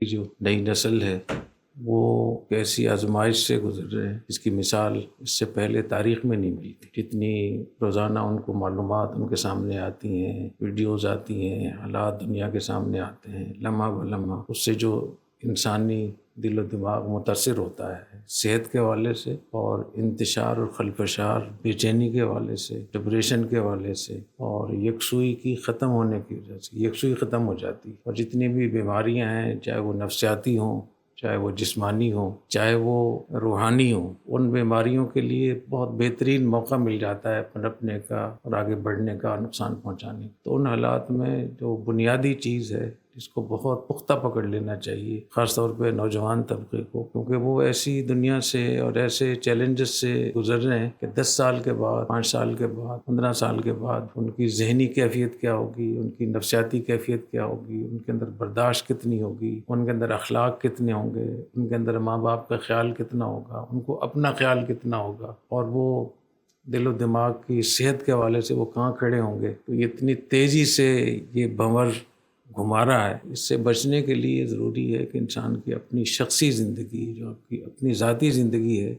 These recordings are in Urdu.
جو نئی نسل ہے وہ کیسی آزمائش سے گزر رہے ہیں، اس کی مثال اس سے پہلے تاریخ میں نہیں ملی تھی۔ جتنی روزانہ ان کو معلومات ان کے سامنے آتی ہیں، ویڈیوز آتی ہیں، حالات دنیا کے سامنے آتے ہیں، لمحہ بلمحہ اس سے جو انسانی دل و دماغ متاثر ہوتا ہے، صحت کے حوالے سے اور انتشار اور خلفشار بے چینی کے حوالے سے، ڈپریشن کے حوالے سے، اور یکسوئی کی ختم ہونے کی وجہ سے یکسوئی ختم ہو جاتی ہے۔ اور جتنی بھی بیماریاں ہیں، چاہے وہ نفسیاتی ہوں، چاہے وہ جسمانی ہوں، چاہے وہ روحانی ہوں، ان بیماریوں کے لیے بہت بہترین موقع مل جاتا ہے پنپنے کا اور آگے بڑھنے کا، نقصان پہنچانے کا۔ تو ان حالات میں جو بنیادی چیز ہے جس کو بہت پختہ پکڑ لینا چاہیے، خاص طور پہ نوجوان طبقے کو، کیونکہ وہ ایسی دنیا سے اور ایسے چیلنجز سے گزر رہے ہیں کہ 10 سال کے بعد، 5 سال کے بعد، 15 سال کے بعد ان کی ذہنی کیفیت کیا ہوگی، ان کی نفسیاتی کیفیت کیا ہوگی، ان کے اندر برداشت کتنی ہوگی، ان کے اندر اخلاق کتنے ہوں گے، ان کے اندر ماں باپ کا خیال کتنا ہوگا، ان کو اپنا خیال کتنا ہوگا، اور وہ دل و دماغ کی صحت کے حوالے سے وہ کہاں کھڑے ہوں گے۔ تو اتنی تیزی سے یہ بھنور گھما رہا ہے، اس سے بچنے کے لیے ضروری ہے کہ انسان کی اپنی شخصی زندگی، جو آپ کی اپنی ذاتی زندگی ہے،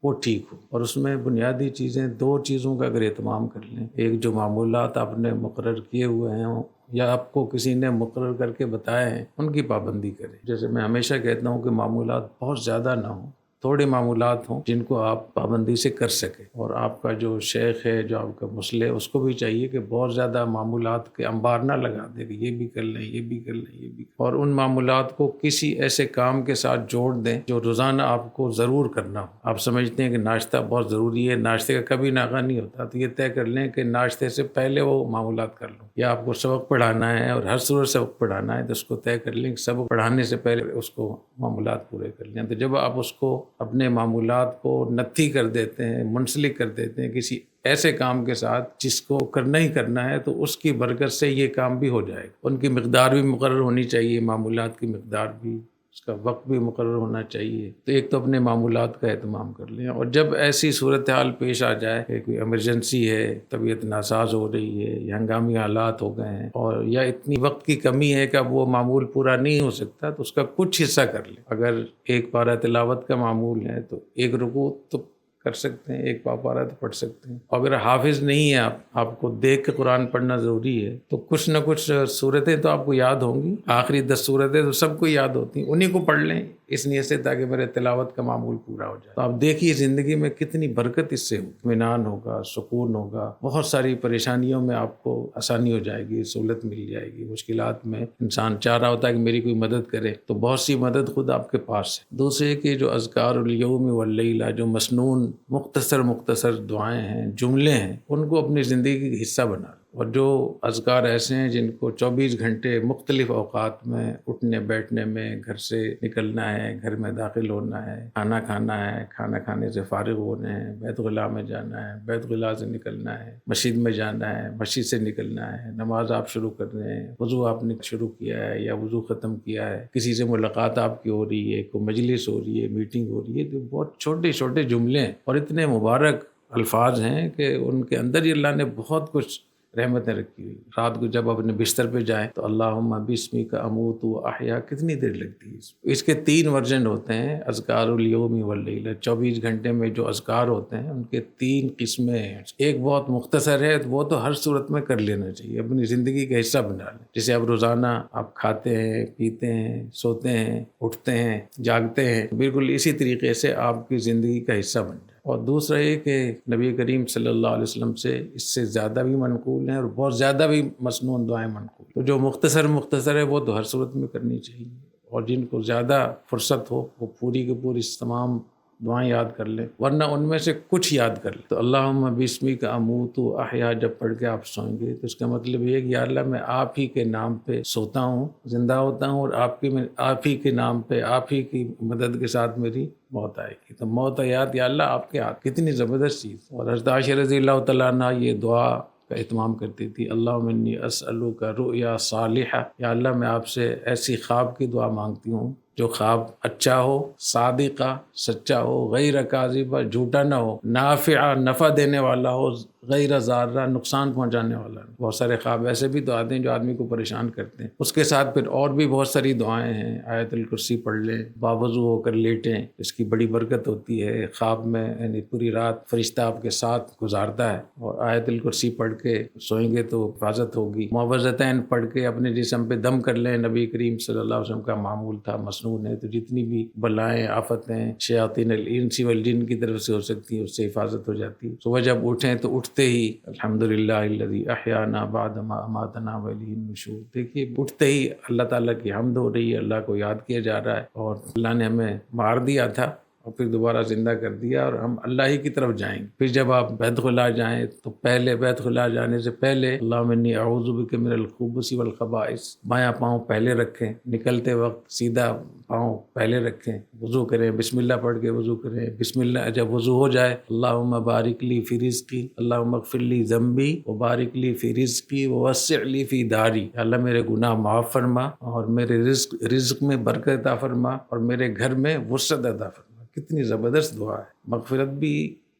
وہ ٹھیک ہو۔ اور اس میں بنیادی چیزیں، 2 چیزوں کا اگر اہتمام کر لیں، ایک جو معمولات آپ نے مقرر کیے ہوئے ہیں یا آپ کو کسی نے مقرر کر کے بتائے ہیں، ان کی پابندی کریں۔ جیسے میں ہمیشہ کہتا ہوں کہ معمولات بہت زیادہ نہ ہوں، تھوڑے معمولات ہوں جن کو آپ پابندی سے کر سکیں۔ اور آپ کا جو شیخ ہے، جو آپ کا مصلح ہے، اس کو بھی چاہیے کہ بہت زیادہ معمولات کے انبار نہ لگا دے کہ یہ بھی کر لیں، یہ بھی کر لیں، یہ بھی، اور ان معمولات کو کسی ایسے کام کے ساتھ جوڑ دیں جو روزانہ آپ کو ضرور کرنا ہو۔ آپ سمجھتے ہیں کہ ناشتہ بہت ضروری ہے، ناشتے کا کبھی ناغہ نہیں ہوتا، تو یہ طے کر لیں کہ ناشتے سے پہلے وہ معمولات کر لوں۔ یا آپ کو سبق پڑھانا ہے اور ہر صورت سبق پڑھانا ہے تو اس کو طے کر لیں کہ سبق پڑھانے سے پہلے اس کو معمولات پورے کر لیں۔ تو جب آپ اس کو اپنے معمولات کو نتھی کر دیتے ہیں، منسلک کر دیتے ہیں کسی ایسے کام کے ساتھ جس کو کرنا ہی کرنا ہے، تو اس کی برکت سے یہ کام بھی ہو جائے گا۔ ان کی مقدار بھی مقرر ہونی چاہیے، معمولات کی مقدار بھی، اس کا وقت بھی مقرر ہونا چاہیے۔ تو ایک تو اپنے معمولات کا اہتمام کر لیں، اور جب ایسی صورتحال پیش آ جائے کہ کوئی ایمرجنسی ہے، طبیعت ناساز ہو رہی ہے، یا ہنگامی حالات ہو گئے ہیں، اور یا اتنی وقت کی کمی ہے کہ اب وہ معمول پورا نہیں ہو سکتا، تو اس کا کچھ حصہ کر لیں۔ اگر ایک پارہ تلاوت کا معمول ہے تو ایک رکوع تو کر سکتے ہیں، ایک پارہ تو پڑھ سکتے ہیں۔ اگر حافظ نہیں ہے، آپ کو دیکھ کے قرآن پڑھنا ضروری ہے، تو کچھ نہ کچھ صورتیں تو آپ کو یاد ہوں گی، آخری 10 صورتیں تو سب کو یاد ہوتی ہیں، انہیں کو پڑھ لیں اس نیت سے تاکہ میرے تلاوت کا معمول پورا ہو جائے۔ تو آپ دیکھیے زندگی میں کتنی برکت اس سے ہوگی، اطمینان ہوگا، سکون ہوگا، بہت ساری پریشانیوں میں آپ کو آسانی ہو جائے گی، سہولت مل جائے گی۔ مشکلات میں انسان چاہ رہا ہوتا ہے کہ میری کوئی مدد کرے، تو بہت سی مدد خود آپ کے پاس ہے۔ دوسرے کہ جو اذکار الیوم واللیلہ، جو مسنون مختصر دعائیں ہیں، جملے ہیں، ان کو اپنی زندگی کا حصہ بنا لیں۔ اور جو اذکار ایسے ہیں جن کو 24 گھنٹے مختلف اوقات میں اٹھنے بیٹھنے میں، گھر سے نکلنا ہے، گھر میں داخل ہونا ہے، کھانا کھانا ہے، کھانا کھانے سے فارغ ہونے ہیں، بیت خلا میں جانا ہے، بیت خلا سے نکلنا ہے، مسجد میں جانا ہے، مسجد سے نکلنا ہے، نماز آپ شروع کر رہے ہیں، وضو آپ نے شروع کیا ہے یا وضو ختم کیا ہے، کسی سے ملاقات آپ کی ہو رہی ہے، کوئی مجلس ہو رہی ہے، میٹنگ ہو رہی ہے، تو بہت چھوٹے چھوٹے جملے ہیں اور اتنے مبارک الفاظ ہیں کہ ان کے اندر ہی اللہ نے بہت کچھ رحمتیں رکھی ہوئی۔ رات کو جب اپنے بستر پہ جائیں تو اللہم بسمک اموت و احیا، کتنی دیر لگتی ہے اس کے 3 ورژن ہوتے ہیں، اذکار الیوم واللیلہ۔ 24 گھنٹے میں جو اذکار ہوتے ہیں ان کے 3 قسمیں ہیں۔ ایک بہت مختصر ہے، وہ تو ہر صورت میں کر لینا چاہیے، اپنی زندگی کا حصہ بنا لیں۔ جسے اب روزانہ آپ کھاتے ہیں، پیتے ہیں، سوتے ہیں، اٹھتے ہیں، جاگتے ہیں، بالکل اسی طریقے سے آپ کی زندگی کا حصہ بن جائے۔ اور دوسرا یہ کہ نبی کریم صلی اللہ علیہ وسلم سے اس سے زیادہ بھی منقول ہیں اور بہت زیادہ بھی مسنون دعائیں منقول، تو جو مختصر ہے وہ تو ہر صورت میں کرنی چاہیے، اور جن کو زیادہ فرصت ہو وہ پوری کی پوری تمام دعائیں یاد کر لیں، ورنہ ان میں سے کچھ یاد کر لیں۔ تو اللہم بسمک اموت و احیا جب پڑھ کے آپ سوئیں گے تو اس کا مطلب یہ ہے کہ یا اللہ میں آپ ہی کے نام پہ سوتا ہوں، زندہ ہوتا ہوں، اور آپ ہی کے نام پہ، آپ ہی کی مدد کے ساتھ میری موت آئے گی۔ تو موت حیات یا اللہ آپ کے ہاتھ، کتنی زبردست چیز۔ اور حضرت عائشہ رضی اللہ تعالیٰ عنہ یہ دعا کا اہتمام کرتی تھی، اللہم انی اسألک رؤیا صالحہ، یا اللہ میں آپ سے ایسی خواب کی دعا مانگتی ہوں جو خواب اچھا ہو، صادقہ سچا ہو، غیر کاذبہ جھوٹا نہ ہو، نافع نفع دینے والا ہو، غیر ضارہ نقصان پہنچانے والا نہ۔ بہت سارے خواب ایسے بھی تو آتے ہیں جو آدمی کو پریشان کرتے ہیں۔ اس کے ساتھ پھر اور بھی بہت ساری دعائیں ہیں، آیت الکرسی پڑھ لیں، باوضو ہو کر لیٹیں، اس کی بڑی برکت ہوتی ہے۔ خواب میں یعنی پوری رات فرشتہ آپ کے ساتھ گزارتا ہے، اور آیت الکرسی پڑھ کے سوئیں گے تو حفاظت ہوگی۔ معوذتین پڑھ کے اپنے جسم پہ دم کر لیں، نبی کریم صلی اللہ علیہ وسلم کا معمول تھا، مسنون ہے، تو جتنی بھی بلائیں آفتیں شیاطین الانس والجن کی طرف سے ہو سکتی ہیں اس سے حفاظت ہو جاتی ہے۔ صبح جب اٹھیں تو اٹھتے ہی الحمدللہ الذی احیانا بعد ما اماتنا والیہ النشور، دیکھیے اٹھتے ہی اللہ تعالیٰ کی حمد ہو رہی ہے، اللہ کو یاد کیا جا رہا ہے، اور اللہ نے ہمیں مار دیا تھا اور پھر دوبارہ زندہ کر دیا، اور ہم اللہ ہی کی طرف جائیں گے۔ پھر جب آپ بیت خلا جائیں تو پہلے بیت خلا جانے سے پہلے اللہم انی اعوذ بک من الخبث والخبائث، بایاں پاؤں پہلے رکھیں، نکلتے وقت سیدھا پاؤں پہلے رکھیں، وضو کریں، بسم اللہ پڑھ کے وضو کریں، بسم اللہ جب وضو ہو جائے اللہم بارک لی فی رزقی، اللہم اغفر لی ذنبی وبارک لی فی رزقی ووسع لی فی داری، اللہ میرے گناہ معاف فرما اور میرے رزق میں برکت عطا فرما اور میرے گھر میں وسعت عطا فرما۔ کتنی زبردست دعا ہے، مغفرت بھی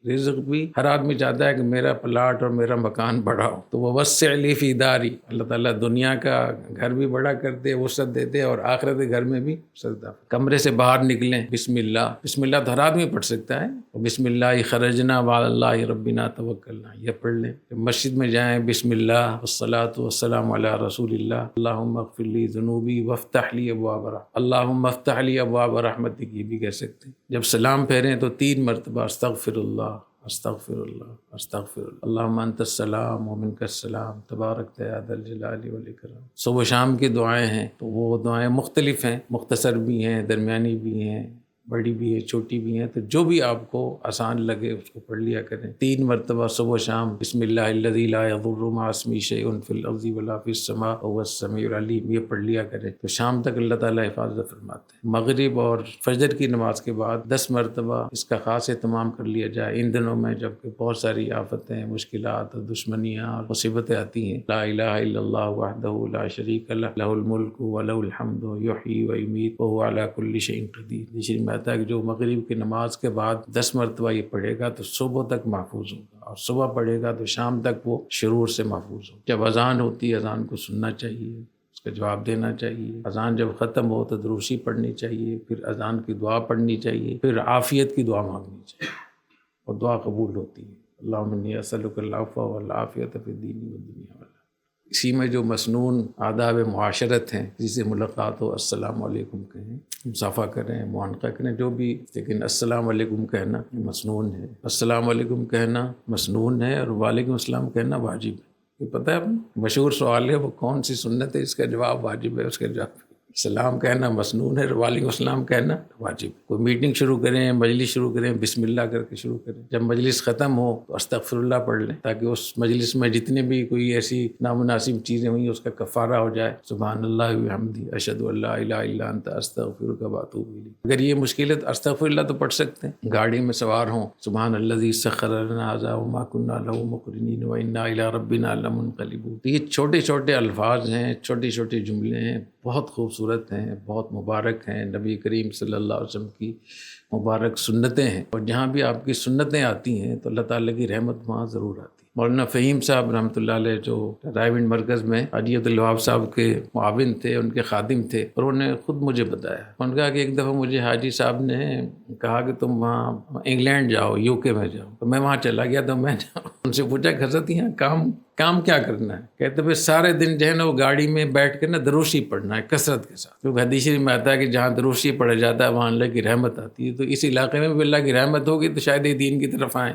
رزق بھی۔ ہر آدمی چاہتا ہے کہ میرا پلاٹ اور میرا مکان بڑا ہو، تو وہ وسع لی فی داری، اللہ تعالیٰ دنیا کا گھر بھی بڑا کرتے، وسعت دیتے، اور آخرت کے گھر میں بھی وسعت دیتے۔ کمرے سے باہر نکلیں بسم اللہ، بسم اللہ تو ہر آدمی پڑھ سکتا ہے، بسم اللہ خرجنا وعلی اللہ ربنا توکلنا، یہ پڑھ لیں۔ جب مسجد میں جائیں بسم اللہ والصلاۃ والسلام علی رسول اللہ، اللہم اغفر لی ذنوبی وافتح لی ابواب رحمتک، اللہم افتح لی ابواب رحمتک، یہ بھی کہہ سکتے ہیں۔ جب سلام پھیریں تو 3 مرتبہ استغفر اللہ استغفر اللہ استغفر اللہ، اللہم انت السلام ومنک السلام تبارک یا ذا الجلال والاکرام۔ صبح و شام کی دعائیں ہیں، تو وہ دعائیں مختلف ہیں، مختصر بھی ہیں، درمیانی بھی ہیں، بڑی بھی ہے، چھوٹی بھی ہیں، تو جو بھی آپ کو آسان لگے اس کو پڑھ لیا کریں۔ 3 مرتبہ صبح و شام بسم اللہ الذی لا یضر مع اسمہ شیء فی الارض ولا فی السماء وهو السمیع العلیم، یہ پڑھ لیا کریں تو شام تک اللہ تعالیٰ حفاظت فرماتے ہیں۔ مغرب اور فجر کی نماز کے بعد 10 مرتبہ اس کا خاص اہتمام کر لیا جائے ان دنوں میں جب کہ بہت ساری آفتیں، مشکلات، دشمنیاں اور مصیبتیں آتی ہیں۔ لا الہ الا اللہ وحدہ لا شریک لہ، لہ الملک ولہ الحمد یحیی ویمیت وہو علی کل شیء قدیر۔ آتا ہے کہ جو مغرب کی نماز کے بعد 10 مرتبہ یہ پڑھے گا تو صبح تک محفوظ ہوگا، اور صبح پڑھے گا تو شام تک وہ شرور سے محفوظ ہوگا۔ جب اذان ہوتی ہے اذان کو سننا چاہیے، اس کا جواب دینا چاہیے۔ اذان جب ختم ہو تو دروشی پڑھنی چاہیے، پھر اذان کی دعا پڑھنی چاہیے، پھر عافیت کی دعا مانگنی چاہیے، اور دعا قبول ہوتی ہے۔ اللہم انی اسألک العفو والعافیۃ فی الدین والدنیا والآخرہ۔ اسی میں جو مسنون آداب معاشرت ہیں، جسے ملاقات ہو السلام علیکم کہیں، مصافحہ کریں، معانقہ کریں، جو بھی، لیکن السلام علیکم کہنا مسنون ہے، السلام علیکم کہنا مسنون ہے، اور وعلیکم السلام کہنا واجب ہے۔ یہ پتہ ہے آپ کو؟ مشہور سوال ہے وہ کون سی سنت ہے، اس کا جواب واجب ہے، اس کا جواب سلام کہنا مسنون ہے، وعلیکم السلام کہنا واجب۔ کوئی میٹنگ شروع کریں، مجلس شروع کریں، بسم اللہ کر کے شروع کریں۔ جب مجلس ختم ہو تو استغفر اللہ پڑھ لیں، تاکہ اس مجلس میں جتنے بھی کوئی ایسی نامناسب چیزیں ہوئیں اس کا کفارہ ہو جائے۔ سبحان اللہ وبحمدہ اشہد ان لا الہ الا انت استغفرک واتوب الیک۔ اگر یہ مشکل ہے تو استغفر اللہ تو پڑھ سکتے ہیں۔ گاڑی میں سوار ہوں سبحان الذی سخر لنا ھذا وما كنا له مقرنین وانا الی ربنا لمنقلبون۔ یہ چھوٹے چھوٹے الفاظ ہیں، چھوٹے چھوٹے جملے ہیں، بہت خوبصورت ہیں، بہت مبارک ہیں، نبی کریم صلی اللہ علیہ وسلم کی مبارک سنتیں ہیں، اور جہاں بھی آپ کی سنتیں آتی ہیں تو اللہ تعالیٰ کی رحمت وہاں ضرور آتی ہے۔ مولانا فہیم صاحب رحمۃ اللہ علیہ جو رائے مرکز میں حاجی عبدالوہاب صاحب کے معاون تھے، ان کے خادم تھے، اور انہوں نے خود مجھے بتایا، انہوں نے کہا کہ ایک دفعہ مجھے حاجی صاحب نے کہا کہ تم وہاں انگلینڈ جاؤ، یو کے میں جاؤ، تو میں وہاں چلا گیا، تو میں ان سے پوچھا کہ حضرت یہاں کام کیا کرنا ہے؟ کہتے پھر سارے دن جو ہے نا وہ گاڑی میں بیٹھ کے نا دروشی پڑھنا ہے کثرت کے ساتھ، کیونکہ حدیث میں آتا ہے کہ جہاں دروشی پڑھا جاتا ہے وہاں اللہ کی رحمت آتی ہے، تو اس علاقے میں بھی اللہ کی رحمت ہوگی تو شاید یہ دین کی طرف آئیں،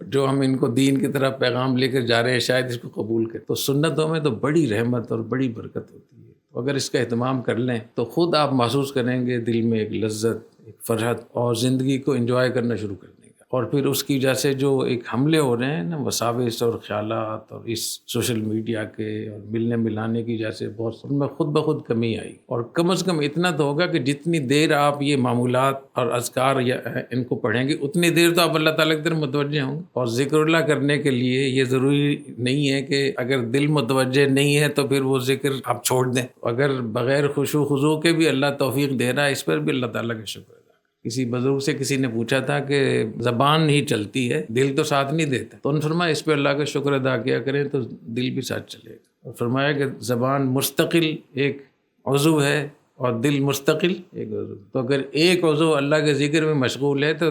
جو ہم ان کو دین کی طرف پیغام لے کر جا رہے ہیں شاید اس کو قبول کریں۔ تو سنتوں میں تو بڑی رحمت اور بڑی برکت ہوتی ہے، تو اگر اس کا اہتمام کر لیں تو خود آپ محسوس کریں گے دل میں ایک لذت، ایک فرحت، اور زندگی کو انجوائے کرنا شروع کر دیں گے۔ اور پھر اس کی وجہ سے جو ایک حملے ہو رہے ہیں نا وساوس اور خیالات اور اس سوشل میڈیا کے اور ملنے ملانے کی وجہ سے بہت ان میں خود بخود کمی آئی. اور کم از کم اتنا تو ہوگا کہ جتنی دیر آپ یہ معمولات اور اذکار یا ان کو پڑھیں گے اتنی دیر تو آپ اللہ تعالیٰ کی طرف متوجہ ہوں گے. اور ذکر اللہ کرنے کے لیے یہ ضروری نہیں ہے کہ اگر دل متوجہ نہیں ہے تو پھر وہ ذکر آپ چھوڑ دیں. اگر بغیر خشوع خضوع کے بھی اللہ توفیق دے رہا ہے اس پر بھی اللہ تعالیٰ کا شکر ہے. کسی بزرگ سے کسی نے پوچھا تھا کہ زبان ہی چلتی ہے دل تو ساتھ نہیں دیتا، تو انہوں نے فرمایا اس پہ اللہ کا شکر ادا کیا کریں تو دل بھی ساتھ چلے گا. اور فرمایا کہ زبان مستقل ایک عضو ہے اور دل مستقل ایک عضو. تو اگر ایک عضو اللہ کے ذکر میں مشغول ہے تو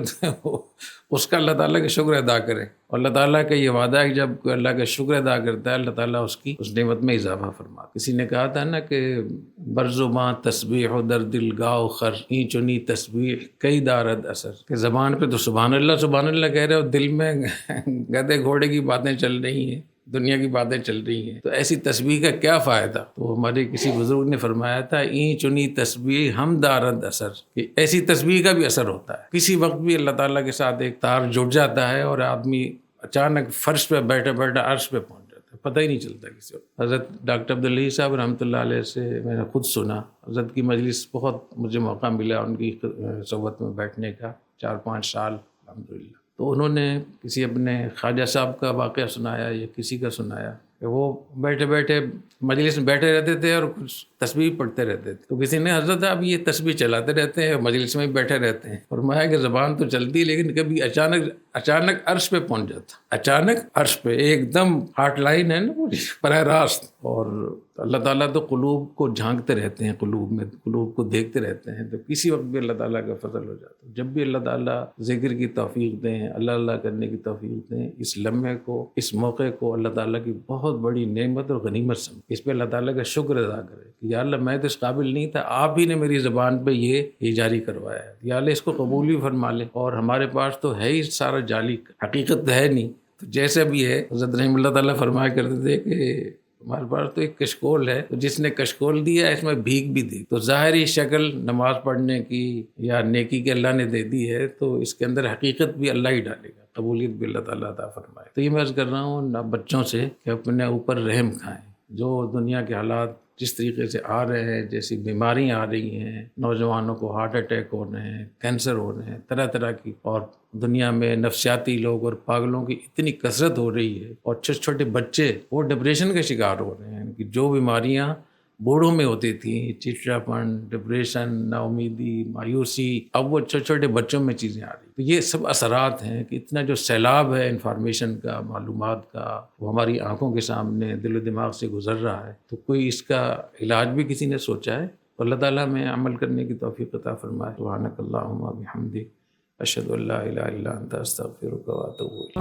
اس کا اللہ تعالیٰ کا شکر ادا کرے. اور اللہ تعالیٰ کا یہ وعدہ ہے کہ جب کوئی اللہ کا شکر ادا کرتا ہے اللہ تعالیٰ اس کی اس نعمت میں اضافہ فرماتا. کسی نے کہا تھا نا کہ برزماں تسبیح و در دل گاؤ خر این چنی تسبیح کئی دارد اثر. کہ زبان پہ تو سبحان اللہ کہہ رہے ہو، دل میں گدھے گھوڑے کی باتیں چل رہی ہیں، دنیا کی باتیں چل رہی ہیں، تو ایسی تسبیح کا کیا فائدہ. تو ہمارے کسی بزرگ نے فرمایا تھا این چنی تسبیح ہم دارد اثر، کہ ایسی تسبیح کا بھی اثر ہوتا ہے. کسی وقت بھی اللہ تعالیٰ کے ساتھ ایک تار جڑ جاتا ہے اور آدمی اچانک فرش پہ بیٹھے بیٹھے عرش پہ پہنچ جاتا ہے، پتہ ہی نہیں چلتا کسی وقت. حضرت ڈاکٹر عبداللہ صاحب رحمۃ اللہ علیہ سے میں نے خود سنا. حضرت کی مجلس بہت مجھے موقع ملا ان کی صحبت میں بیٹھنے کا، 4-5 سال الحمدللہ. تو انہوں نے کسی اپنے خواجہ صاحب کا واقعہ سنایا یا کسی کا سنایا کہ وہ بیٹھے بیٹھے مجلس میں بیٹھے رہتے تھے اور کچھ تسبیح پڑھتے رہتے تھے. تو کسی نے حضرت آپ یہ تسبیح چلاتے رہتے ہیں اور مجلس میں بیٹھے رہتے ہیں. فرمایا کہ زبان تو چلتی ہے لیکن کبھی اچانک عرش پہ پہنچ جاتا، اچانک عرش پہ ایک دم ہاٹ لائن ہے نا پوری براہ راست. اور اللہ تعالیٰ تو قلوب کو جھانکتے رہتے ہیں، قلوب کو دیکھتے رہتے ہیں. تو کسی وقت بھی اللہ تعالیٰ کا فضل ہو جاتا ہے. جب بھی اللہ تعالیٰ ذکر کی توفیق دیں، اللہ کرنے کی توفیق دیں، اس لمحے کو، اس موقع کو اللہ تعالیٰ کی بہت بڑی نعمت اور غنیمت سمجھ اس پہ اللہ تعالیٰ کا شکر ادا کرے کہ یا اللہ میں تو اس قابل نہیں تھا، آپ ہی نے میری زبان پہ یہ جاری کروایا ہے، یا اللہ اس کو قبول بھی فرما لے. اور ہمارے پاس تو ہے ہی سارا جعلی، حقیقت ہے نہیں. تو جیسے بھی ہے حضرت رحمہ اللہ تعالیٰ فرمایا کرتے تھے کہ ہمارے پاس تو ایک کشکول ہے، تو جس نے کشکول دیا اس میں بھیگ بھی دی. تو ظاہری شکل نماز پڑھنے کی یا نیکی کے اللہ نے دے دی ہے، تو اس کے اندر حقیقت بھی اللہ ہی ڈالے گا، قبولیت بھی اللہ تعالیٰ عطا فرمائے. تو یہ میں عرض کر رہا ہوں بچوں سے کہ اپنے اوپر رحم کھائیں. جو دنیا کے حالات جس طریقے سے آ رہے ہیں، جیسی بیماریاں آ رہی ہیں، نوجوانوں کو ہارٹ اٹیک ہو رہے ہیں، کینسر ہو رہے ہیں، طرح طرح کی، اور دنیا میں نفسیاتی لوگ اور پاگلوں کی اتنی کثرت ہو رہی ہے، اور چھوٹے چھوٹے بچے وہ ڈپریشن کے شکار ہو رہے ہیں کہ جو بیماریاں بوڑھوں میں ہوتی تھیں، چڑچڑاپن، ڈپریشن، نا امیدی، مایوسی، اب وہ چھوٹے چھوٹے بچوں میں چیزیں آ رہی. تو یہ سب اثرات ہیں کہ اتنا جو سیلاب ہے انفارمیشن کا، معلومات کا، وہ ہماری آنکھوں کے سامنے دل و دماغ سے گزر رہا ہے. تو کوئی اس کا علاج بھی کسی نے سوچا ہے تو اللہ تعالیٰ میں عمل کرنے کی توفیق عطا فرمائے. سبحانک اللہم و بحمدک اشہد ان لا الہ الا انت استغفرک و اتوب الیک.